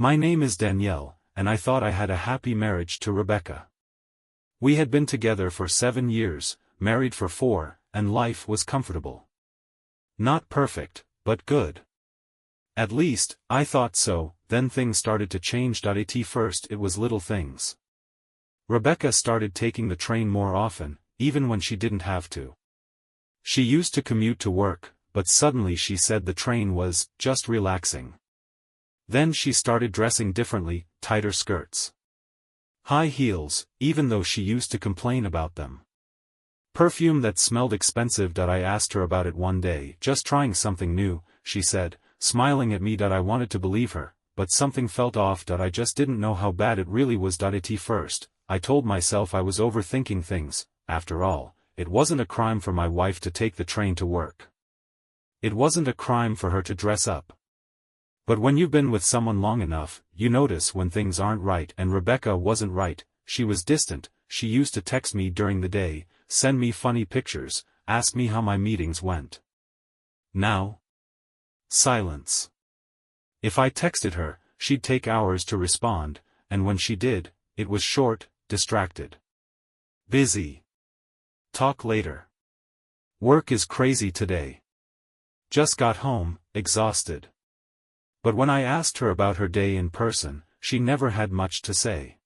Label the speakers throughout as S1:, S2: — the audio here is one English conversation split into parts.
S1: My name is Danielle, and I thought I had a happy marriage to Rebecca. We had been together for 7 years, married for 4, and life was comfortable. Not perfect, but good. At least, I thought so. Then things started to change. At first it was little things. Rebecca started taking the train more often, even when she didn't have to. She used to commute to work, but suddenly she said the train was just relaxing. Then she started dressing differently, tighter skirts, high heels, even though she used to complain about them. Perfume that smelled expensive. I asked her about it one day. Just trying something new, she said, smiling at me. I wanted to believe her, but something felt off. I just didn't know how bad it really was. At first, I told myself I was overthinking things. After all, it wasn't a crime for my wife to take the train to work. It wasn't a crime for her to dress up. But when you've been with someone long enough, you notice when things aren't right. And Rebecca wasn't right. She was distant. She used to text me during the day, send me funny pictures, ask me how my meetings went. Now? Silence. If I texted her, she'd take hours to respond, and when she did, it was short, distracted. Busy. Talk later. Work is crazy today. Just got home, exhausted. But when I asked her about her day in person, she never had much to say.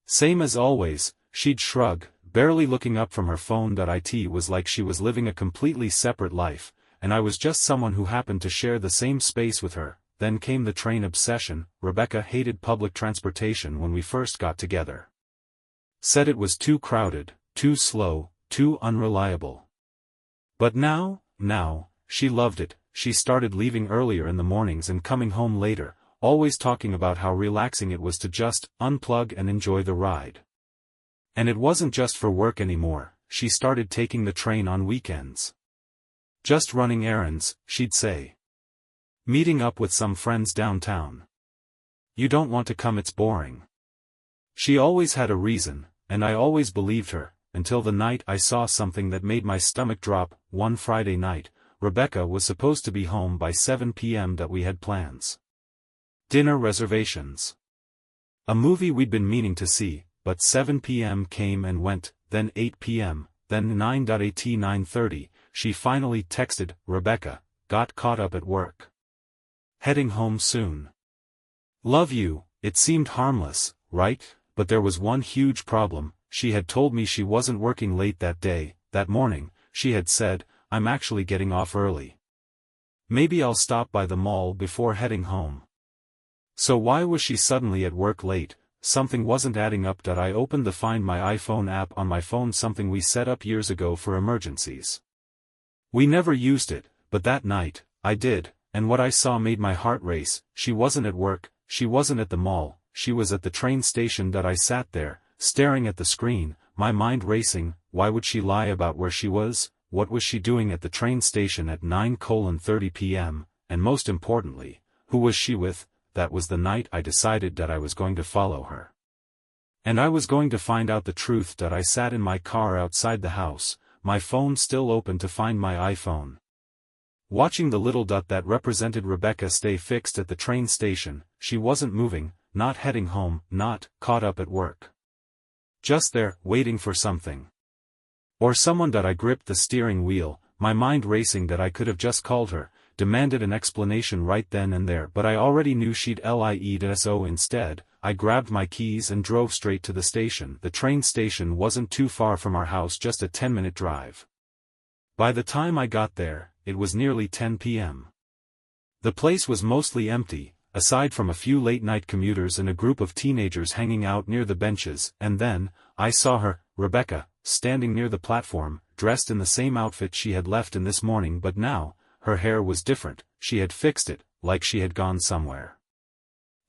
S1: Same as always, she'd shrug, barely looking up from her phone. It was like she was living a completely separate life, and I was just someone who happened to share the same space with her. Then came the train obsession. Rebecca hated public transportation when we first got together. Said it was too crowded, too slow, too unreliable. But now, she loved it. She started leaving earlier in the mornings and coming home later, always talking about how relaxing it was to just unplug and enjoy the ride. And it wasn't just for work anymore. She started taking the train on weekends. Just running errands, she'd say. Meeting up with some friends downtown. You don't want to come, it's boring. She always had a reason, and I always believed her, until the night I saw something that made my stomach drop. One Friday night, Rebecca was supposed to be home by 7 p.m. We had plans. Dinner reservations. A movie we'd been meaning to see, but 7 p.m. came and went, then 8 p.m., then 9:30, she finally texted, Rebecca, got caught up at work. Heading home soon. Love you. It seemed harmless, right? But there was one huge problem. She had told me she wasn't working late that day. That morning, she had said, I'm actually getting off early. Maybe I'll stop by the mall before heading home. So why was she suddenly at work late? Something wasn't adding up. I opened the Find My iPhone app on my phone, something we set up years ago for emergencies. We never used it, but that night, I did, and what I saw made my heart race. She wasn't at work, she wasn't at the mall, she was at the train station. I sat there, staring at the screen, my mind racing. Why would she lie about where she was? What was she doing at the train station at 9:30 p.m., and most importantly, who was she with? That was the night I decided that I was going to follow her. And I was going to find out the truth. I sat in my car outside the house, my phone still open to Find My iPhone. Watching the little dot that represented Rebecca stay fixed at the train station. She wasn't moving, not heading home, not caught up at work. Just there, waiting for something. Or someone. I gripped the steering wheel, my mind racing. I could have just called her, demanded an explanation right then and there, but I already knew she'd lie. So instead, I grabbed my keys and drove straight to the station. The train station wasn't too far from our house, just a 10-minute drive. By the time I got there, it was nearly 10 p.m. The place was mostly empty, aside from a few late-night commuters and a group of teenagers hanging out near the benches. And then, I saw her, Rebecca, standing near the platform, dressed in the same outfit she had left in this morning, but now, her hair was different. She had fixed it, like she had gone somewhere.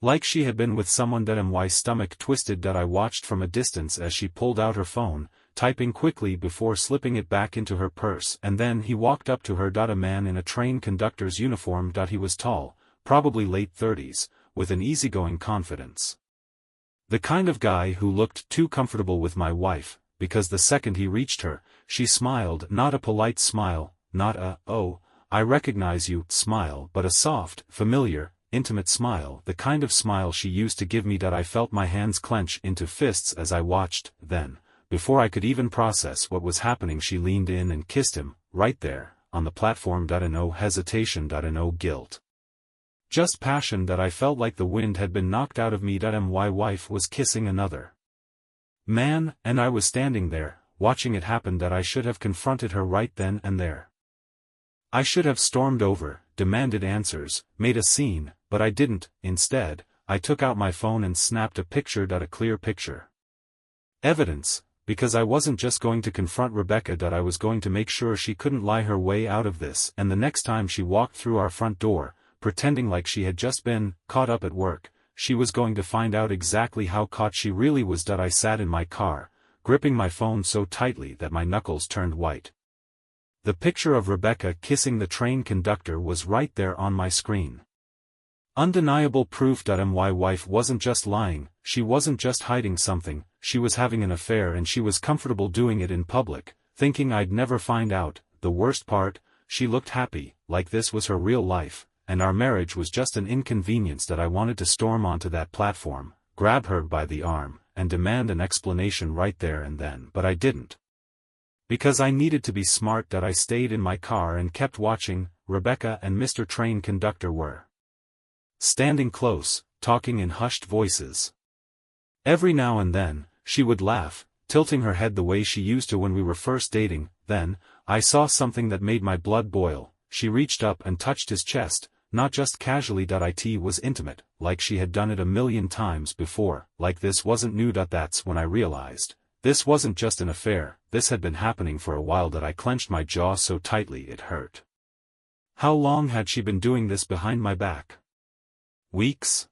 S1: Like she had been with someone. My stomach twisted. I watched from a distance as she pulled out her phone, typing quickly before slipping it back into her purse. And then he walked up to her. A man in a train conductor's uniform. He was tall, probably late 30s, with an easygoing confidence. The kind of guy who looked too comfortable with my wife, because the second he reached her, she smiled. Not a polite smile, not a, oh, I recognize you, smile, but a soft, familiar, intimate smile, the kind of smile she used to give me that I felt my hands clench into fists as I watched. Then, before I could even process what was happening, she leaned in and kissed him, right there, on the platform. No hesitation, no guilt. Just passion that I felt like the wind had been knocked out of me. My wife was kissing another man, and I was standing there, watching it happen. I should have confronted her right then and there. I should have stormed over, demanded answers, made a scene, but I didn't. Instead, I took out my phone and snapped a picture. A clear picture. Evidence, because I wasn't just going to confront Rebecca. I was going to make sure she couldn't lie her way out of this. And the next time she walked through our front door, pretending like she had just been caught up at work, she was going to find out exactly how caught she really was. I sat in my car, gripping my phone so tightly that my knuckles turned white. The picture of Rebecca kissing the train conductor was right there on my screen. Undeniable proof. My wife wasn't just lying, she wasn't just hiding something, she was having an affair, and she was comfortable doing it in public, thinking I'd never find out. The worst part, she looked happy, like this was her real life, and our marriage was just an inconvenience. I wanted to storm onto that platform, grab her by the arm, and demand an explanation right there and then, but I didn't. Because I needed to be smart. I stayed in my car and kept watching. Rebecca and Mr. Train Conductor were standing close, talking in hushed voices. Every now and then, she would laugh, tilting her head the way she used to when we were first dating. Then, I saw something that made my blood boil. She reached up and touched his chest, not just casually. It was intimate, like she had done it a million times before, like this wasn't new. That's when I realized. This wasn't just an affair, this had been happening for a while. I clenched my jaw so tightly it hurt. How long had she been doing this behind my back? Weeks?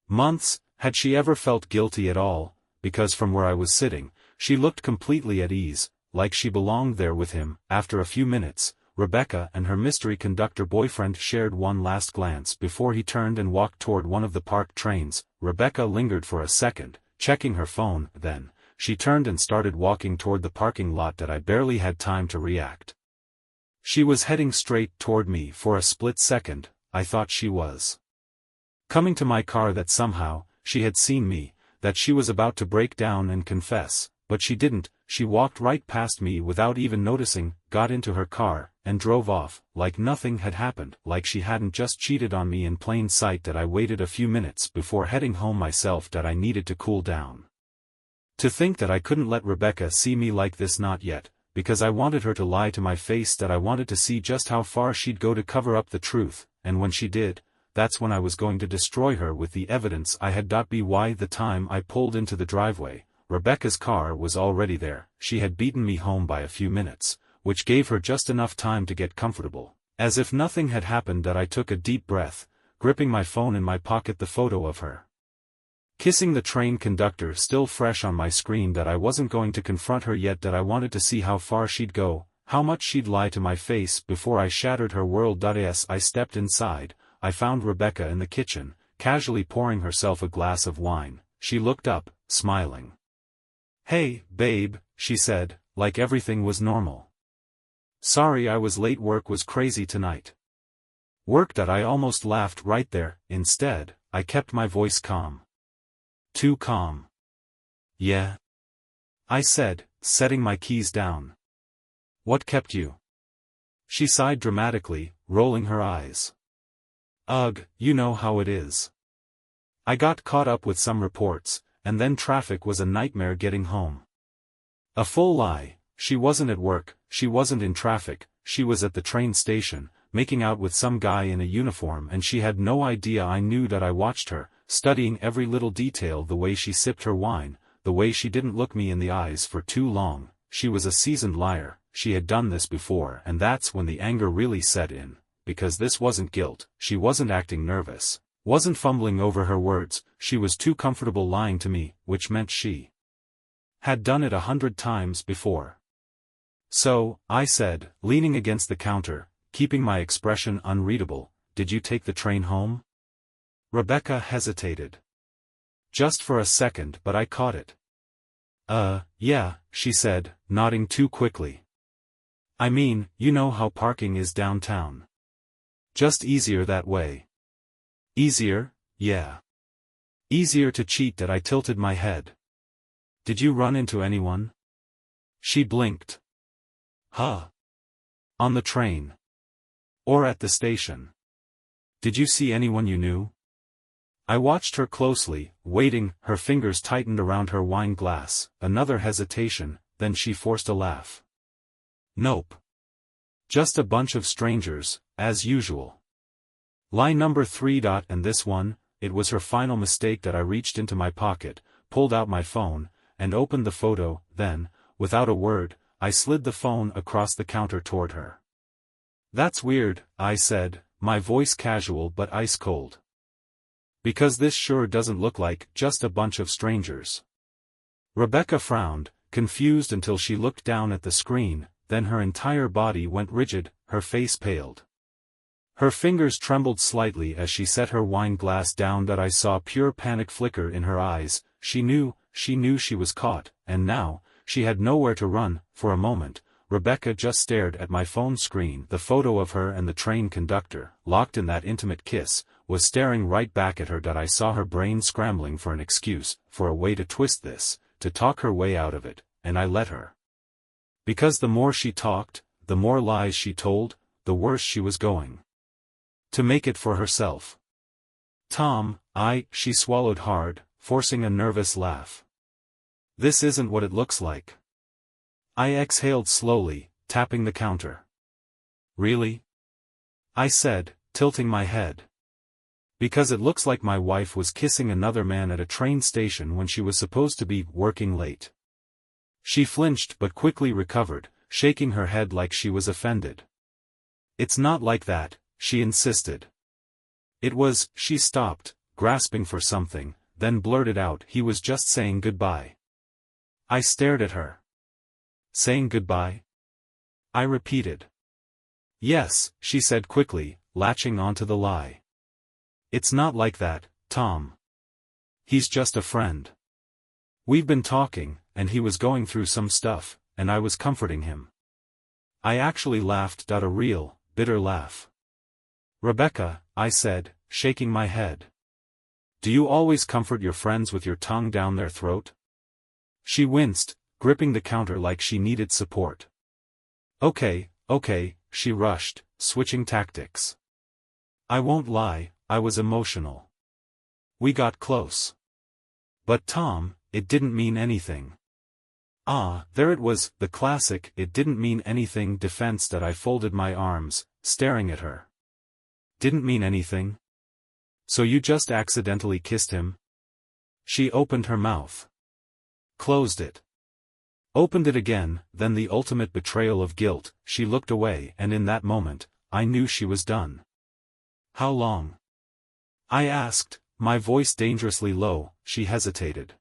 S1: Months? Had she ever felt guilty at all? Because from where I was sitting, she looked completely at ease, like she belonged there with him. After a few minutes, Rebecca and her mystery conductor boyfriend shared one last glance before he turned and walked toward one of the parked trains. Rebecca lingered for a second, checking her phone. Then, she turned and started walking toward the parking lot. I barely had time to react. She was heading straight toward me. For a split second, I thought she was coming to my car, that somehow, she had seen me, that she was about to break down and confess, but she didn't. She walked right past me without even noticing, got into her car, and drove off, like nothing had happened, like she hadn't just cheated on me in plain sight. I waited a few minutes before heading home myself. I needed to cool down. To think that I couldn't let Rebecca see me like this, not yet, because I wanted her to lie to my face. I wanted to see just how far she'd go to cover up the truth, and when she did, that's when I was going to destroy her with the evidence I had. By the time I pulled into the driveway, Rebecca's car was already there. She had beaten me home by a few minutes, which gave her just enough time to get comfortable. As if nothing had happened. I took a deep breath, gripping my phone in my pocket, the photo of her kissing the train conductor still fresh on my screen. I wasn't going to confront her yet. I wanted to see how far she'd go, how much she'd lie to my face before I shattered her world. As I stepped inside, I found Rebecca in the kitchen, casually pouring herself a glass of wine. She looked up, smiling. "Hey, babe," she said, like everything was normal. "Sorry I was late, work was crazy tonight." Work? I almost laughed right there. Instead, I kept my voice calm. Too calm. "Yeah," I said, setting my keys down. "What kept you?" She sighed dramatically, rolling her eyes. "Ugh, you know how it is. I got caught up with some reports, and then traffic was a nightmare getting home." A full lie. She wasn't at work, she wasn't in traffic, she was at the train station, making out with some guy in a uniform, and she had no idea I knew. I watched her, studying every little detail, the way she sipped her wine, the way she didn't look me in the eyes for too long. She was a seasoned liar, she had done this before, and that's when the anger really set in, because this wasn't guilt, she wasn't acting nervous, wasn't fumbling over her words, she was too comfortable lying to me, which meant she had done it 100 times before. "So," I said, leaning against the counter, keeping my expression unreadable, "did you take the train home?" Rebecca hesitated. Just for a second, but I caught it. Yeah," she said, nodding too quickly. "I mean, you know how parking is downtown. Just easier that way." Easier, yeah. Easier to cheat that I tilted my head. Did you run into anyone? She blinked. Huh? On the train. Or at the station. Did you see anyone you knew? I watched her closely, waiting, her fingers tightened around her wine glass, another hesitation, then she forced a laugh. Nope. Just a bunch of strangers, as usual. Lie number 3. And this one, it was her final mistake that I reached into my pocket, pulled out my phone, and opened the photo, then, without a word, I slid the phone across the counter toward her. That's weird, I said, my voice casual but ice cold. Because this sure doesn't look like just a bunch of strangers. Rebecca frowned, confused until she looked down at the screen, then her entire body went rigid, her face paled. Her fingers trembled slightly as she set her wine glass down. That I saw pure panic flicker in her eyes. She knew she was caught, and now, she had nowhere to run. For a moment, Rebecca just stared at my phone screen. The photo of her and the train conductor, locked in that intimate kiss, was staring right back at her. That I saw her brain scrambling for an excuse, for a way to twist this, to talk her way out of it, and I let her. Because the more she talked, the more lies she told, the worse she was going. To make it for herself. Tom, she swallowed hard, forcing a nervous laugh. This isn't what it looks like. I exhaled slowly, tapping the counter. Really? I said, tilting my head. Because it looks like my wife was kissing another man at a train station when she was supposed to be working late. She flinched but quickly recovered, shaking her head like she was offended. It's not like that, she insisted. It was. She stopped, grasping for something, then blurted out, he was just saying goodbye. I stared at her. Saying goodbye? I repeated. Yes, she said quickly, latching onto the lie. It's not like that, Tom. He's just a friend. We've been talking, and he was going through some stuff, and I was comforting him. I actually laughed. A real, bitter laugh. Rebecca, I said, shaking my head. Do you always comfort your friends with your tongue down their throat? She winced, gripping the counter like she needed support. Okay, she rushed, switching tactics. I won't lie, I was emotional. We got close. But Tom, it didn't mean anything. There it was, the classic "it didn't mean anything" defense. That I folded my arms, staring at her. Didn't mean anything? So you just accidentally kissed him? She opened her mouth. Closed it. Opened it again, then the ultimate betrayal of guilt. She looked away, and in that moment, I knew she was done. How long? I asked, my voice dangerously low. She hesitated.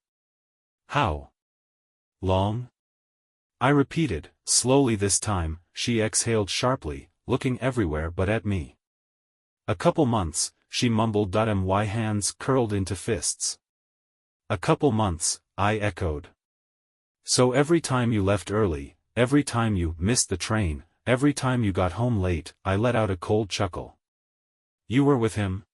S1: How long? I repeated, slowly this time. She exhaled sharply, looking everywhere but at me. A couple months, she mumbled. My hands curled into fists. A couple months, I echoed. So every time you left early, every time you missed the train, every time you got home late, I let out a cold chuckle. You were with him?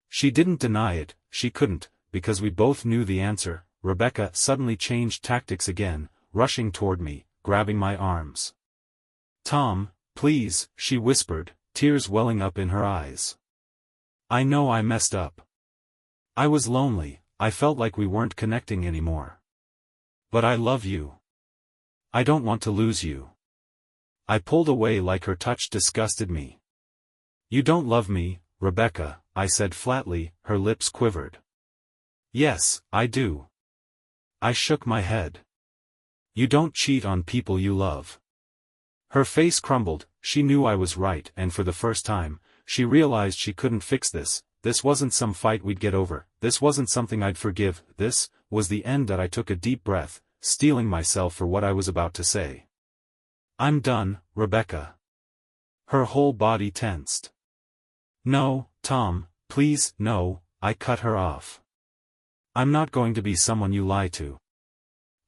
S1: She didn't deny it, she couldn't, because we both knew the answer. Rebecca suddenly changed tactics again, rushing toward me, grabbing my arms. Tom, please, she whispered, tears welling up in her eyes. I know I messed up. I was lonely, I felt like we weren't connecting anymore. But I love you. I don't want to lose you. I pulled away like her touch disgusted me. You don't love me, Rebecca, I said flatly, her lips quivered. Yes, I do. I shook my head. You don't cheat on people you love. Her face crumbled. She knew I was right, and for the first time, she realized she couldn't fix this. This wasn't some fight we'd get over, this wasn't something I'd forgive, this was the end. That I took a deep breath, steeling myself for what I was about to say. I'm done, Rebecca. Her whole body tensed. No, Tom, please, no, I cut her off. I'm not going to be someone you lie to.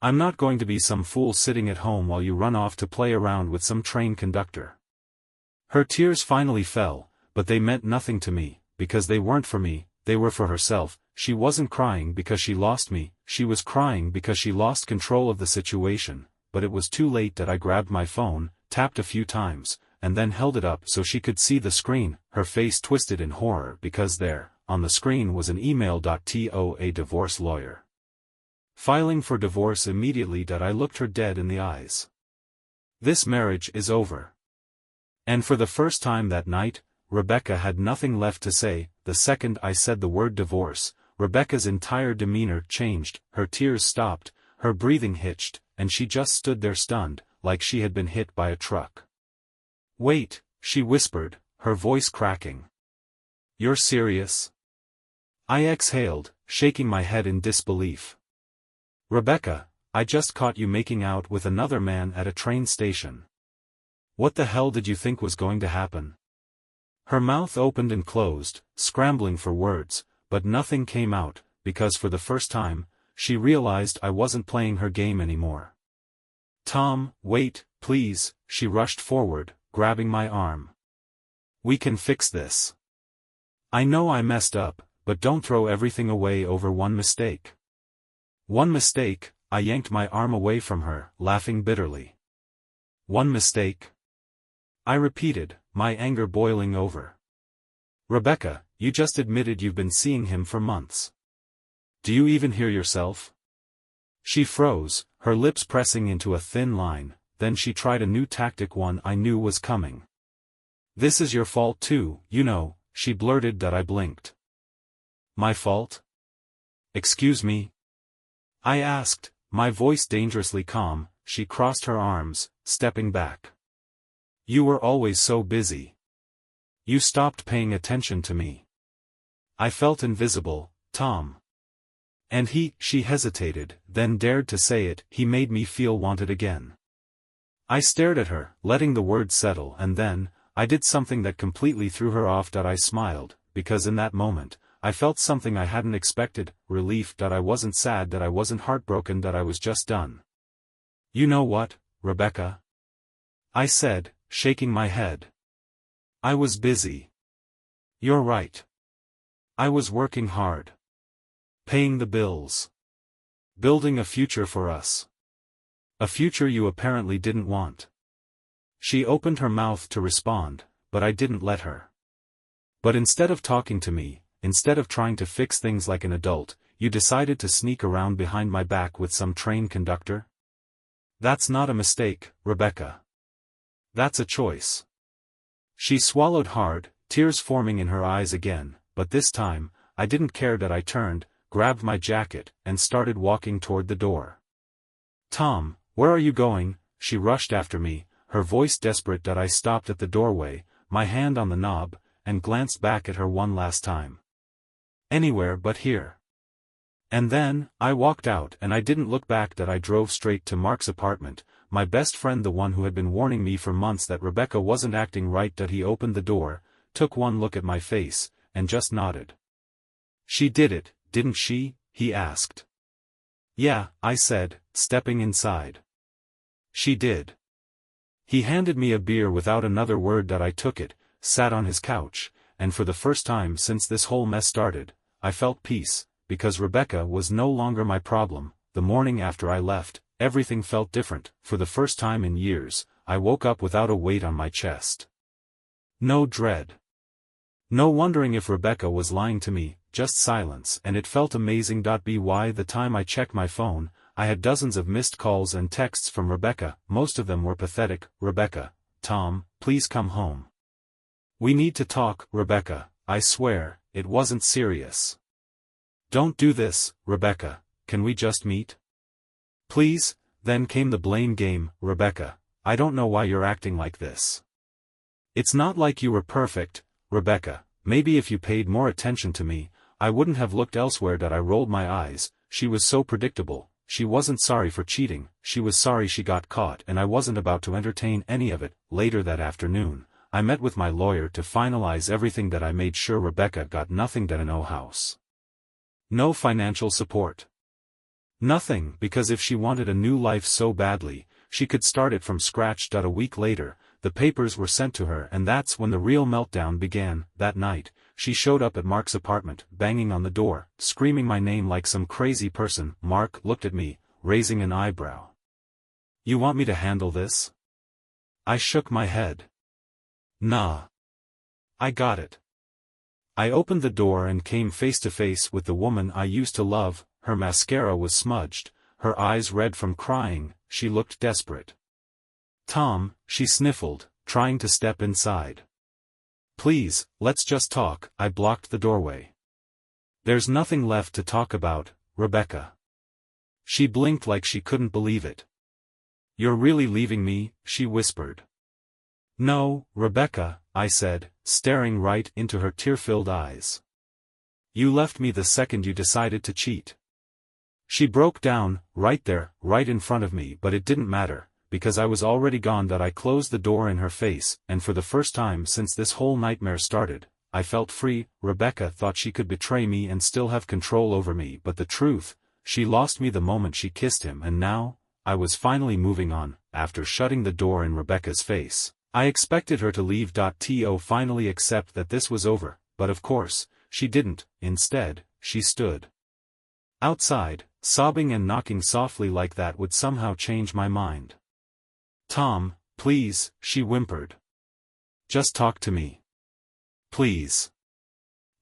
S1: I'm not going to be some fool sitting at home while you run off to play around with some train conductor. Her tears finally fell, but they meant nothing to me. because they weren't for me, they were for herself. She wasn't crying because she lost me, she was crying because she lost control of the situation, but it was too late that I grabbed my phone, tapped a few times, and then held it up so she could see the screen, her face twisted in horror because there, on the screen was an email. To a divorce lawyer. Filing for divorce immediately. I looked her dead in the eyes. This marriage is over. And for the first time that night, Rebecca had nothing left to say. The second I said the word divorce, Rebecca's entire demeanor changed, her tears stopped, her breathing hitched, and she just stood there stunned, like she had been hit by a truck. "Wait," she whispered, her voice cracking. "You're serious?" I exhaled, shaking my head in disbelief. "Rebecca, I just caught you making out with another man at a train station. What the hell did you think was going to happen?" Her mouth opened and closed, scrambling for words, but nothing came out, because for the first time, she realized I wasn't playing her game anymore. "Tom, wait, please," she rushed forward, grabbing my arm. "We can fix this. I know I messed up, but don't throw everything away over one mistake." "One mistake?" I yanked my arm away from her, laughing bitterly. "One mistake?" I repeated, my anger boiling over. "Rebecca, you just admitted you've been seeing him for months. Do you even hear yourself?" She froze, her lips pressing into a thin line, then she tried a new tactic, one I knew was coming. "This is your fault too, you know," she blurted. I blinked. "My fault? Excuse me?" I asked, my voice dangerously calm. She crossed her arms, stepping back. "You were always so busy. You stopped paying attention to me. I felt invisible, Tom. And she hesitated, then dared to say it, he made me feel wanted again." I stared at her, letting the words settle, and then, I did something that completely threw her off. I smiled, because in that moment, I felt something I hadn't expected, relief. I wasn't sad, I wasn't heartbroken, I was just done. "You know what, Rebecca?" I said, shaking my head. "I was busy." "You're right. I was working hard. Paying the bills. Building a future for us. A future you apparently didn't want." She opened her mouth to respond, but I didn't let her. "But instead of talking to me, instead of trying to fix things like an adult, you decided to sneak around behind my back with some train conductor? That's not a mistake, Rebecca. That's a choice." She swallowed hard, tears forming in her eyes again, but this time, I didn't care. I turned, grabbed my jacket, and started walking toward the door. "Tom, where are you going?" She rushed after me, her voice desperate. I stopped at the doorway, my hand on the knob, and glanced back at her one last time. "Anywhere but here." And then, I walked out and I didn't look back. I drove straight to Mark's apartment, my best friend, the one who had been warning me for months that Rebecca wasn't acting right. He opened the door, took one look at my face, and just nodded. "She did it, didn't she?" he asked. "Yeah," I said, stepping inside. "She did." He handed me a beer without another word. I took it, sat on his couch, and for the first time since this whole mess started, I felt peace, because Rebecca was no longer my problem. The morning after I left, everything felt different. For the first time in years, I woke up without a weight on my chest. No dread. No wondering if Rebecca was lying to me, just silence, and it felt amazing. By the time I checked my phone, I had dozens of missed calls and texts from Rebecca. Most of them were pathetic. "Rebecca, Tom, please come home. We need to talk, Rebecca, I swear, it wasn't serious. Don't do this, Rebecca, can we just meet? Please." Then came the blame game. "Rebecca, I don't know why you're acting like this. It's not like you were perfect, Rebecca. Maybe if you paid more attention to me, I wouldn't have looked elsewhere." I rolled my eyes. She was so predictable. She wasn't sorry for cheating, she was sorry she got caught, and I wasn't about to entertain any of it. Later that afternoon, I met with my lawyer to finalize everything. I made sure Rebecca got nothing. No house. No financial support. Nothing, because if she wanted a new life so badly, she could start it from scratch. A week later, the papers were sent to her, and that's when the real meltdown began. That night, she showed up at Mark's apartment, banging on the door, screaming my name like some crazy person. Mark looked at me, raising an eyebrow. "You want me to handle this?" I shook my head. "Nah. I got it." I opened the door and came face to face with the woman I used to love. Her mascara was smudged, her eyes red from crying, she looked desperate. "Tom," she sniffled, trying to step inside. "Please, let's just talk." I blocked the doorway. "There's nothing left to talk about, Rebecca." She blinked like she couldn't believe it. "You're really leaving me?" she whispered. "No, Rebecca," I said, staring right into her tear-filled eyes. "You left me the second you decided to cheat." She broke down, right there, right in front of me, but it didn't matter, because I was already gone. I closed the door in her face, and for the first time since this whole nightmare started, I felt free. Rebecca thought she could betray me and still have control over me, but the truth, she lost me the moment she kissed him, and now, I was finally moving on. After shutting the door in Rebecca's face, I expected her to leave. To finally accept that this was over, but of course, she didn't. Instead, she stood outside, sobbing and knocking softly like that would somehow change my mind. "Tom, please," she whimpered. "Just talk to me. Please."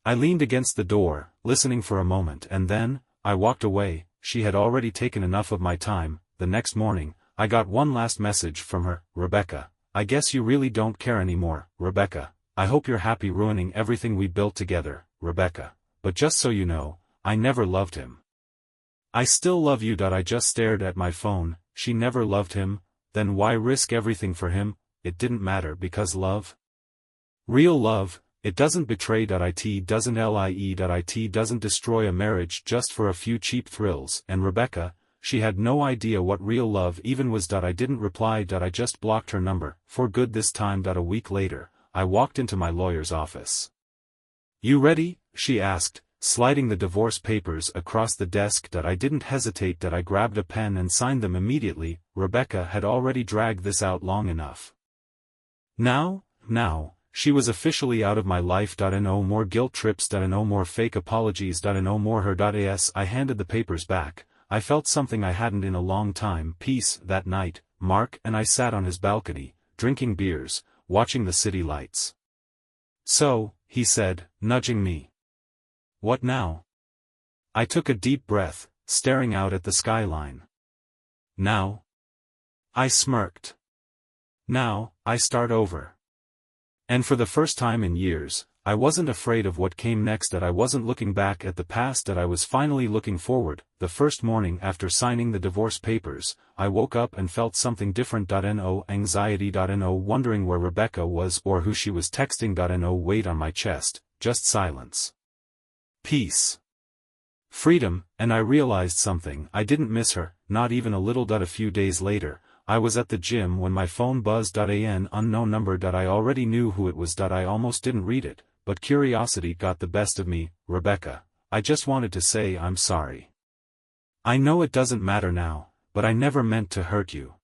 S1: I leaned against the door, listening for a moment, and then, I walked away. She had already taken enough of my time. The next morning, I got one last message from her. "Rebecca, I guess you really don't care anymore, Rebecca. I hope you're happy ruining everything we built together, Rebecca. But just so you know, I never loved him." "I still love you." I just stared at my phone. She never loved him? Then why risk everything for him? It didn't matter because love? Real love, it doesn't betray. It doesn't lie. It doesn't destroy a marriage just for a few cheap thrills. And Rebecca, she had no idea what real love even was. I didn't reply. I just blocked her number, for good this time. A week later, I walked into my lawyer's office. "You ready?" she asked, sliding the divorce papers across the desk. I didn't hesitate. I grabbed a pen and signed them immediately. Rebecca had already dragged this out long enough. Now, she was officially out of my life. No more guilt trips. No more fake apologies. No more her. As I handed the papers back, I felt something I hadn't in a long time. Peace. That night, Mark and I sat on his balcony, drinking beers, watching the city lights. "So," he said, nudging me. "What now?" I took a deep breath, staring out at the skyline. "Now?" I smirked. "Now, I start over." And for the first time in years, I wasn't afraid of what came next. I wasn't looking back at the past. I was finally looking forward. The first morning after signing the divorce papers, I woke up and felt something different. No anxiety. No wondering where Rebecca was or who she was texting. No weight on my chest, just silence. Peace. Freedom. And I realized something. I didn't miss her, not even a little. A few days later, I was at the gym when my phone buzzed. An unknown number. I already knew who it was. I almost didn't read it, but curiosity got the best of me. "Rebecca, I just wanted to say I'm sorry. I know it doesn't matter now, but I never meant to hurt you.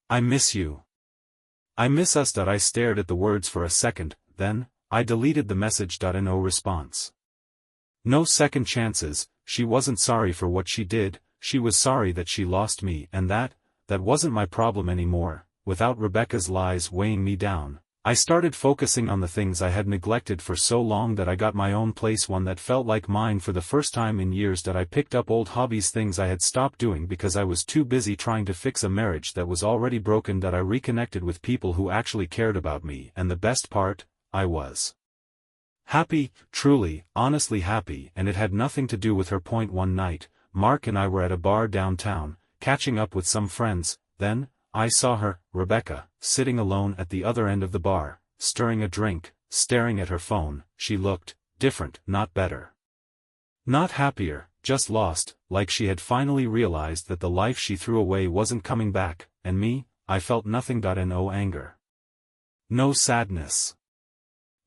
S1: I miss you. I miss us." I stared at the words for a second, then, I deleted the message. No response. No second chances. She wasn't sorry for what she did, she was sorry that she lost me, and that wasn't my problem anymore. Without Rebecca's lies weighing me down, I started focusing on the things I had neglected for so long. I got my own place, one that felt like mine for the first time in years. I picked up old hobbies, things I had stopped doing because I was too busy trying to fix a marriage that was already broken. I reconnected with people who actually cared about me, and the best part, I was happy, truly, honestly happy, and it had nothing to do with her. One night, Mark and I were at a bar downtown, catching up with some friends. Then, I saw her, Rebecca, sitting alone at the other end of the bar, stirring a drink, staring at her phone. She looked different, not better. Not happier, just lost, like she had finally realized that the life she threw away wasn't coming back. And me, I felt nothing. No anger. No sadness.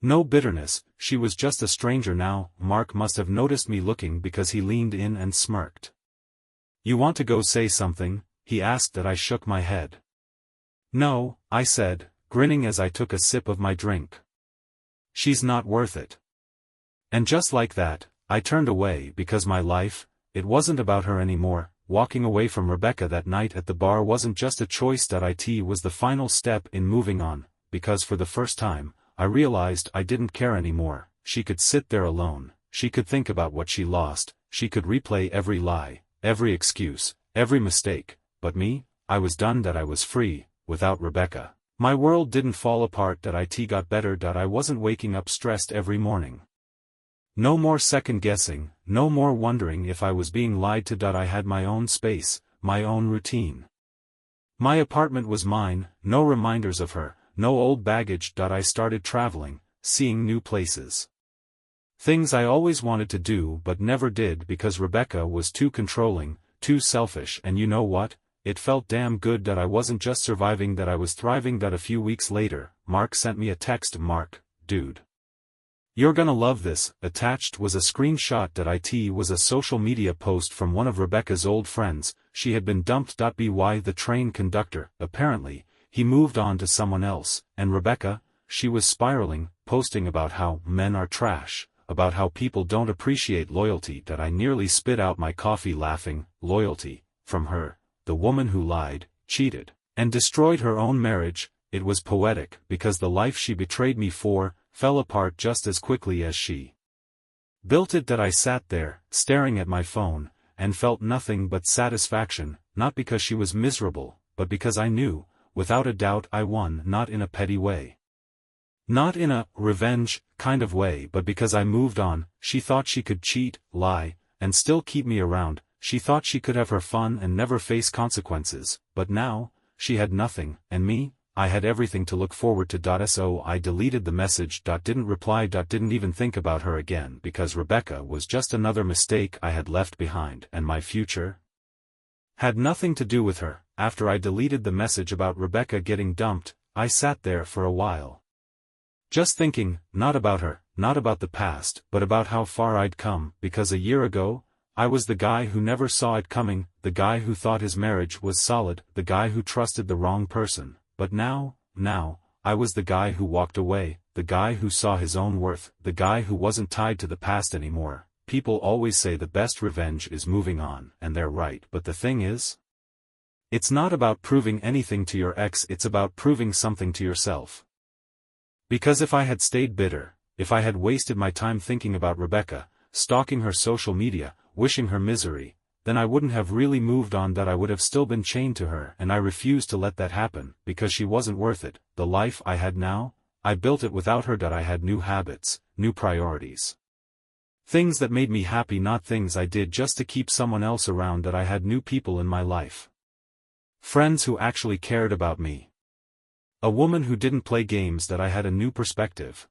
S1: No bitterness. She was just a stranger now. Mark must have noticed me looking because he leaned in and smirked. "You want to go say something?" he asked. I shook my head. "No," I said, grinning as I took a sip of my drink. "She's not worth it." And just like that, I turned away because my life, it wasn't about her anymore. Walking away from Rebecca that night at the bar wasn't just a choice. It was the final step in moving on, because for the first time, I realized I didn't care anymore. She could sit there alone, she could think about what she lost, she could replay every lie, every excuse, every mistake, but me, I was done. I was free, without Rebecca. My world didn't fall apart. It got better. I wasn't waking up stressed every morning. No more second-guessing, no more wondering if I was being lied to. I had my own space, my own routine. My apartment was mine, no reminders of her, no old baggage. I started traveling, seeing new places. Things I always wanted to do but never did because Rebecca was too controlling, too selfish, and you know what? It felt damn good. I wasn't just surviving, I was thriving. A few weeks later, Mark sent me a text. Mark, dude. You're gonna love this. Attached was a screenshot. It was a social media post from one of Rebecca's old friends. She had been dumped. By the train conductor. Apparently, he moved on to someone else, and Rebecca, she was spiraling, posting about how men are trash, about how people don't appreciate loyalty. I nearly spit out my coffee laughing. Loyalty, from her, the woman who lied, cheated, and destroyed her own marriage. It was poetic, because the life she betrayed me for, fell apart just as quickly as she built it. I sat there, staring at my phone, and felt nothing but satisfaction, not because she was miserable, but because I knew, without a doubt, I won. Not in a petty way. Not in a revenge kind of way, but because I moved on. She thought she could cheat, lie, and still keep me around. She thought she could have her fun and never face consequences, but now, she had nothing, and me, I had everything to look forward to. So I deleted the message. Didn't reply. Didn't even think about her again because Rebecca was just another mistake I had left behind, and my future had nothing to do with her. After I deleted the message about Rebecca getting dumped, I sat there for a while. Just thinking, not about her, not about the past, but about how far I'd come, because a year ago, I was the guy who never saw it coming, the guy who thought his marriage was solid, the guy who trusted the wrong person. But now, I was the guy who walked away, the guy who saw his own worth, the guy who wasn't tied to the past anymore. People always say the best revenge is moving on, and they're right. But the thing is, it's not about proving anything to your ex, it's about proving something to yourself. Because if I had stayed bitter, if I had wasted my time thinking about Rebecca, stalking her social media, wishing her misery, then I wouldn't have really moved on. I would have still been chained to her, and I refused to let that happen, because she wasn't worth it. The life I had now, I built it without her. I had new habits, new priorities. Things that made me happy, not things I did just to keep someone else around. I had new people in my life. Friends who actually cared about me. A woman who didn't play games. I had a new perspective.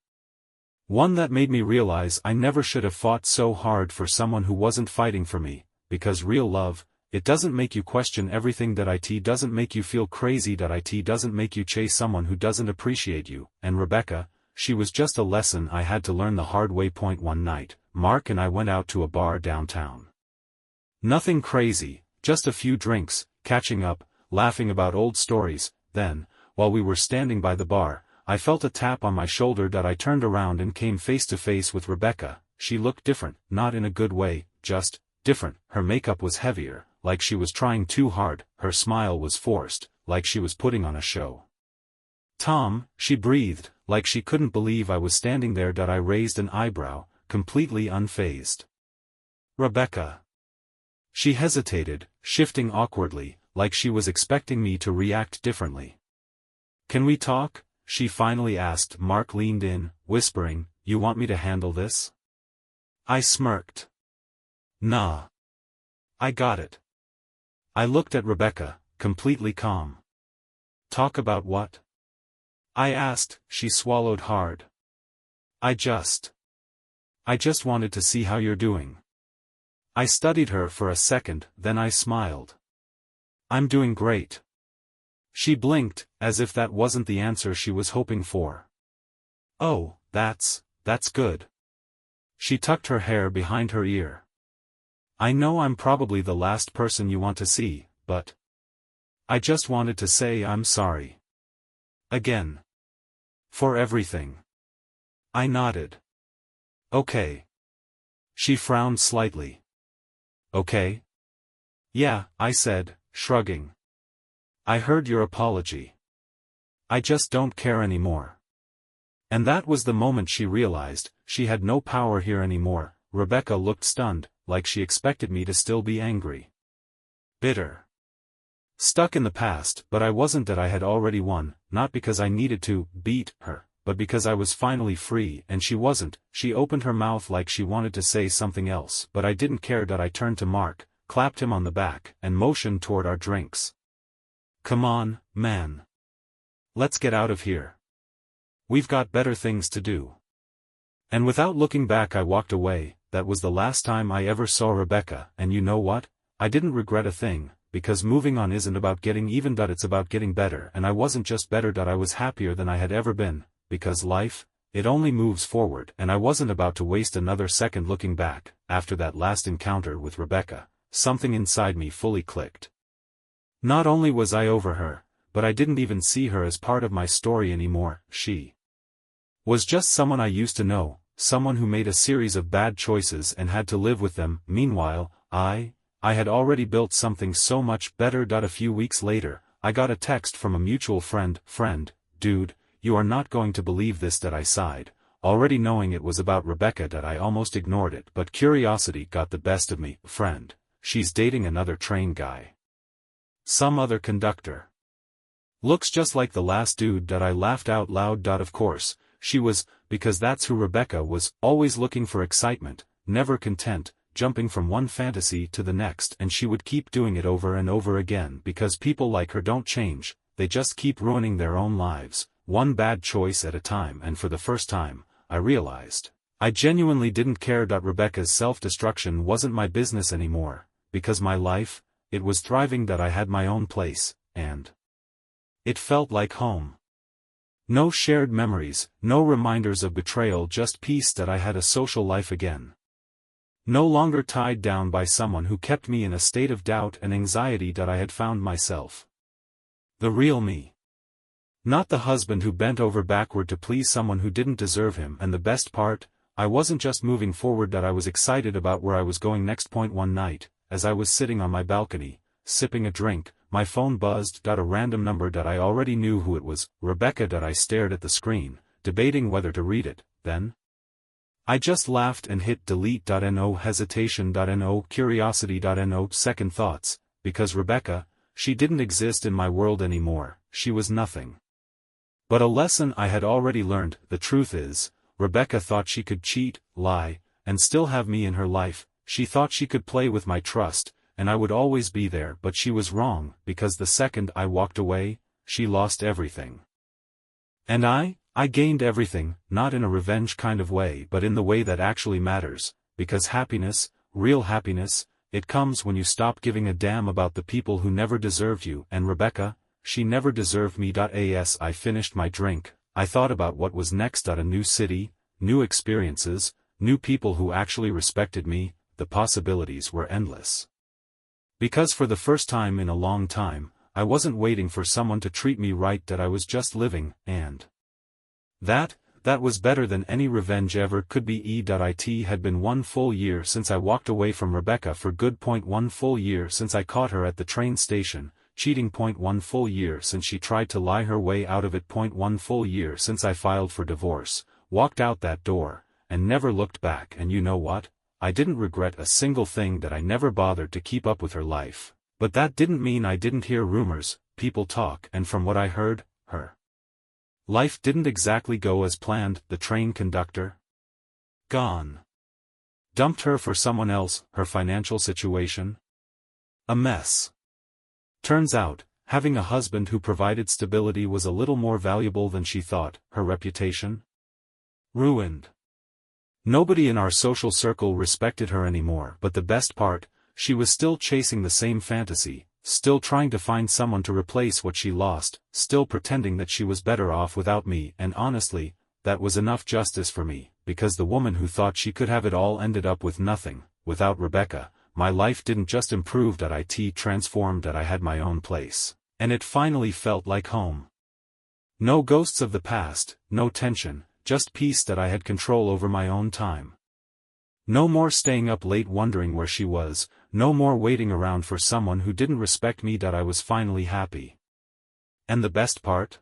S1: One that made me realize I never should have fought so hard for someone who wasn't fighting for me. Because real love, it doesn't make you question everything. It doesn't make you feel crazy. It doesn't make you chase someone who doesn't appreciate you. And Rebecca, she was just a lesson I had to learn the hard way. One night, Mark and I went out to a bar downtown. Nothing crazy, just a few drinks, catching up, laughing about old stories. Then, while we were standing by the bar, I felt a tap on my shoulder. I turned around and came face to face with Rebecca. She looked different, not in a good way, just different. Her makeup was heavier, like she was trying too hard. Her smile was forced, like she was putting on a show. Tom, she breathed, like she couldn't believe I was standing there. I raised an eyebrow, completely unfazed. Rebecca. She hesitated, shifting awkwardly, like she was expecting me to react differently. Can we talk? She finally asked. Mark leaned in, whispering, you want me to handle this? I smirked. Nah. I got it. I looked at Rebecca, completely calm. Talk about what? I asked. She swallowed hard. I just wanted to see how you're doing. I studied her for a second, then I smiled. I'm doing great. She blinked, as if that wasn't the answer she was hoping for. Oh, that's good. She tucked her hair behind her ear. I know I'm probably the last person you want to see, but I just wanted to say I'm sorry. Again. For everything. I nodded. Okay. She frowned slightly. Okay. Yeah, I said, shrugging. I heard your apology. I just don't care anymore. And that was the moment she realized, she had no power here anymore. Rebecca looked stunned, like she expected me to still be angry. Bitter. Stuck in the past, but I wasn't. That I had already won, not because I needed to beat her, but because I was finally free, and she wasn't. She opened her mouth like she wanted to say something else, but I didn't care. That I turned to Mark, clapped him on the back, and motioned toward our drinks. Come on, man. Let's get out of here. We've got better things to do. And without looking back I walked away. That was the last time I ever saw Rebecca, and you know what? I didn't regret a thing, because moving on isn't about getting even. It's about getting better, and I wasn't just better. I was happier than I had ever been, because life, it only moves forward, and I wasn't about to waste another second looking back. After that last encounter with Rebecca, something inside me fully clicked. Not only was I over her, but I didn't even see her as part of my story anymore. She was just someone I used to know, someone who made a series of bad choices and had to live with them. Meanwhile, I had already built something so much better. A few weeks later, I got a text from a mutual friend, dude, you are not going to believe this. That I sighed, already knowing it was about Rebecca. I almost ignored it, but curiosity got the best of me. Friend, she's dating another train guy. Some other conductor. Looks just like the last dude. I laughed out loud. Of course, she was, because that's who Rebecca was, always looking for excitement, never content, jumping from one fantasy to the next, and she would keep doing it over and over again because people like her don't change, they just keep ruining their own lives, one bad choice at a time. And for the first time, I realized, I genuinely didn't care. Rebecca's self-destruction wasn't my business anymore, because my life, it was thriving. I had my own place, and it felt like home. No shared memories, no reminders of betrayal, just peace. I had a social life again. No longer tied down by someone who kept me in a state of doubt and anxiety. I had found myself. The real me. Not the husband who bent over backward to please someone who didn't deserve him. And the best part, I wasn't just moving forward. I was excited about where I was going next. One night, as I was sitting on my balcony, sipping a drink, my phone buzzed. A random number. I already knew who it was, Rebecca. I stared at the screen, debating whether to read it. Then I just laughed and hit delete. No hesitation. No curiosity. No second thoughts, because Rebecca, she didn't exist in my world anymore. She was nothing. But a lesson I had already learned. The truth is, Rebecca thought she could cheat, lie, and still have me in her life. She thought she could play with my trust, and I would always be there. But she was wrong, because the second I walked away, she lost everything. And I gained everything, not in a revenge kind of way, but in the way that actually matters, because happiness, real happiness, it comes when you stop giving a damn about the people who never deserved you. And Rebecca, she never deserved me. As I finished my drink, I thought about what was next. A new city, new experiences, new people who actually respected me. The possibilities were endless. Because for the first time in a long time, I wasn't waiting for someone to treat me right. I was just living, and that was better than any revenge ever could be. It had been 1 full year since I walked away from Rebecca for good. 1 full year since I caught her at the train station, cheating. 1 full year since she tried to lie her way out of it. 1 full year since I filed for divorce, walked out that door, and never looked back. And you know what? I didn't regret a single thing. I never bothered to keep up with her life. But that didn't mean I didn't hear rumors, people talk, and from what I heard, her life didn't exactly go as planned. The train conductor, gone. Dumped her for someone else. Her financial situation, a mess. Turns out, having a husband who provided stability was a little more valuable than she thought. Her reputation, ruined. Nobody in our social circle respected her anymore. But the best part, she was still chasing the same fantasy, still trying to find someone to replace what she lost, still pretending that she was better off without me. And honestly, that was enough justice for me, because the woman who thought she could have it all ended up with nothing. Without Rebecca, my life didn't just improve. It transformed. I had my own place, and it finally felt like home. No ghosts of the past, no tension, just peace. I had control over my own time. No more staying up late wondering where she was, no more waiting around for someone who didn't respect me. That I was finally happy. And the best part?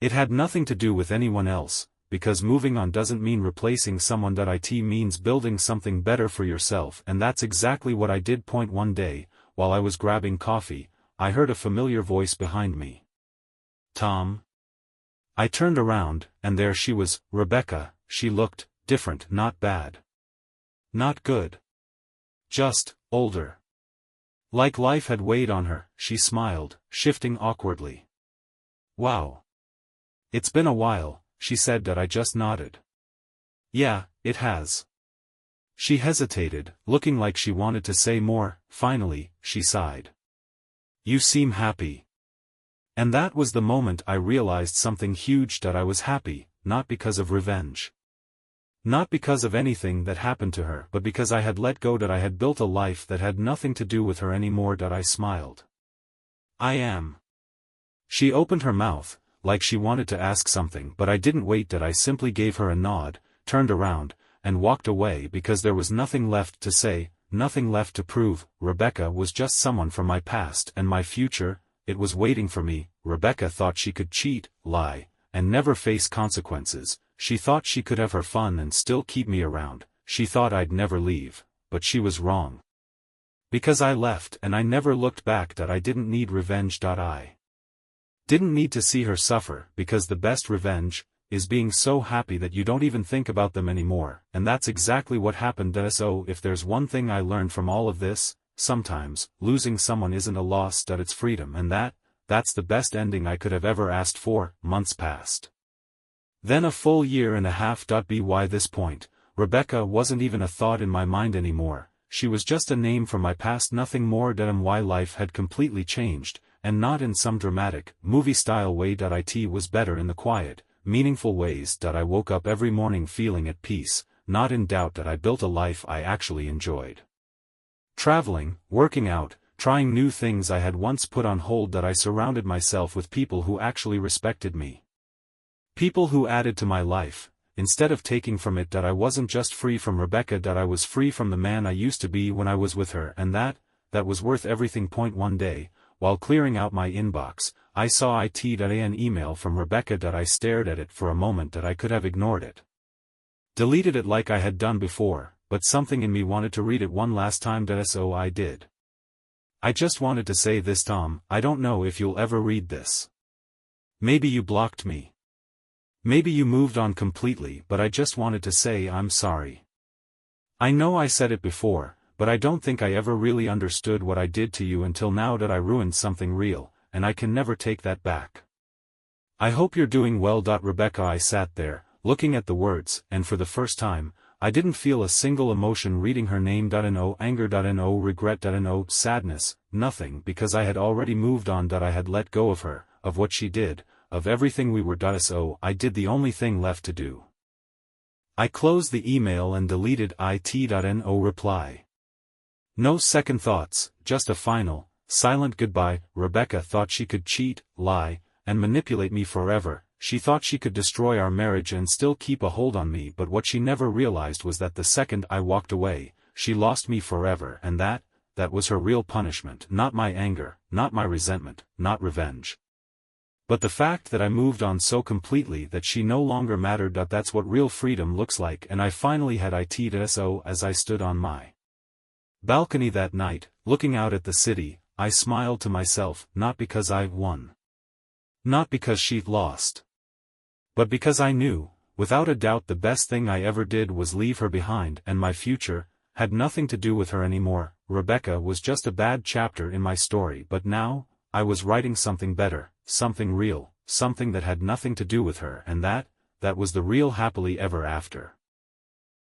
S1: It had nothing to do with anyone else, because moving on doesn't mean replacing someone. It means building something better for yourself, and that's exactly what I did. One day, while I was grabbing coffee, I heard a familiar voice behind me. Tom? I turned around, and there she was, Rebecca. She looked different, not bad. Not good. Just older. Like life had weighed on her. She smiled, shifting awkwardly. Wow. It's been a while, she said. That I just nodded. Yeah, it has. She hesitated, looking like she wanted to say more. Finally, she sighed. You seem happy. And that was the moment I realized something huge. That I was happy, not because of revenge. Not because of anything that happened to her, but because I had let go. That I had built a life that had nothing to do with her anymore. That I smiled. I am. She opened her mouth, like she wanted to ask something, but I didn't wait. That I simply gave her a nod, turned around, and walked away because there was nothing left to say, nothing left to prove. Rebecca was just someone from my past, and my future, it was waiting for me. Rebecca thought she could cheat, lie, and never face consequences. She thought she could have her fun and still keep me around. She thought I'd never leave, but she was wrong. Because I left and I never looked back. That I didn't need revenge. I didn't need to see her suffer, because the best revenge is being so happy that you don't even think about them anymore, and that's exactly what happened. So if there's one thing I learned from all of this, sometimes losing someone isn't a loss. That it's freedom, and that's the best ending I could have ever asked for. Months passed. Then a full year and a half. By this point, Rebecca wasn't even a thought in my mind anymore. She was just a name from my past, nothing more. Why life had completely changed, and not in some dramatic, movie-style way. It was better in the quiet, meaningful ways. I woke up every morning feeling at peace, not in doubt. That I built a life I actually enjoyed. Traveling, working out, trying new things I had once put on hold. That I surrounded myself with people who actually respected me. People who added to my life, instead of taking from it. That I wasn't just free from Rebecca. That I was free from the man I used to be when I was with her, and that was worth everything. One day, while clearing out my inbox, I saw an email from Rebecca. I stared at it for a moment. I could have ignored it. Deleted it like I had done before, but something in me wanted to read it one last time. So I did. I just wanted to say this, Tom. I don't know if you'll ever read this. Maybe you blocked me. Maybe you moved on completely, but I just wanted to say I'm sorry. I know I said it before, but I don't think I ever really understood what I did to you until now. That I ruined something real, and I can never take that back. I hope you're doing well. Rebecca. I sat there, looking at the words, and for the first time, I didn't feel a single emotion reading her name. No anger, no regret, no sadness, nothing, because I had already moved on. I had let go of her, of what she did, of everything we were. So I did the only thing left to do. I closed the email and deleted no reply. No second thoughts, just a final, silent goodbye. Rebecca thought she could cheat, lie, and manipulate me forever. She thought she could destroy our marriage and still keep a hold on me, but what she never realized was that the second I walked away, she lost me forever, and that was her real punishment. Not my anger, not my resentment, not revenge. But the fact that I moved on so completely that she no longer mattered. That's what real freedom looks like, and I finally had it. So as I stood on my balcony that night, looking out at the city, I smiled to myself, not because I won. Not because she lost. But because I knew, without a doubt, the best thing I ever did was leave her behind, and my future had nothing to do with her anymore. Rebecca was just a bad chapter in my story, but now, I was writing something better, something real, something that had nothing to do with her, and that was the real happily ever after.